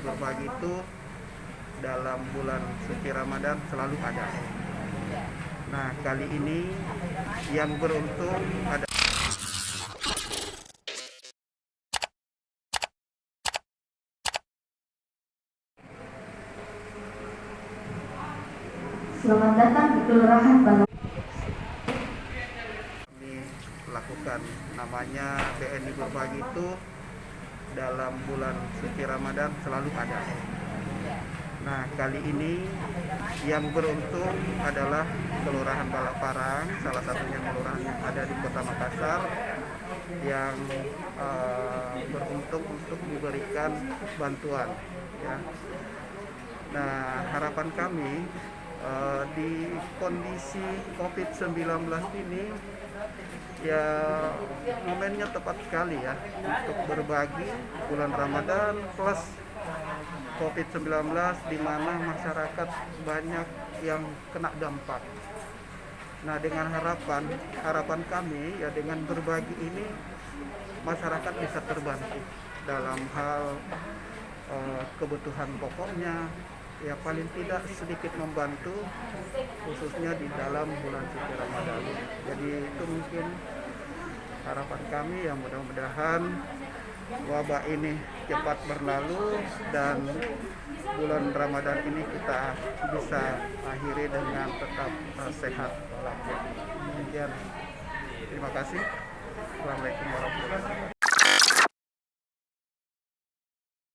berbagi itu dalam bulan suci Ramadan selalu ada. Nah, kali ini yang beruntung ada. Selamat datang di Kelurahan Bandung. Kami lakukan namanya BNI Berbagi itu dalam bulan suci Ramadan selalu ada. Nah, kali ini yang beruntung adalah Kelurahan Balakparang, salah satunya kelurahan yang ada di Kota Makassar, yang beruntung untuk diberikan bantuan. Ya. Nah, harapan kami di kondisi COVID-19 ini, ya momennya tepat sekali ya untuk berbagi bulan Ramadan plus COVID-19, di mana masyarakat banyak yang kena dampak. Nah, dengan harapan kami ya, dengan berbagi ini masyarakat bisa terbantu dalam hal kebutuhan pokoknya, ya paling tidak sedikit membantu, khususnya di dalam bulan suci Ramadan. Jadi itu mungkin harapan kami, yang mudah-mudahan wabah ini cepat berlalu dan bulan Ramadan ini kita bisa akhiri dengan tetap sehat walafiat. Demikian. Terima kasih. Assalamualaikum warahmatullahi wabarakatuh.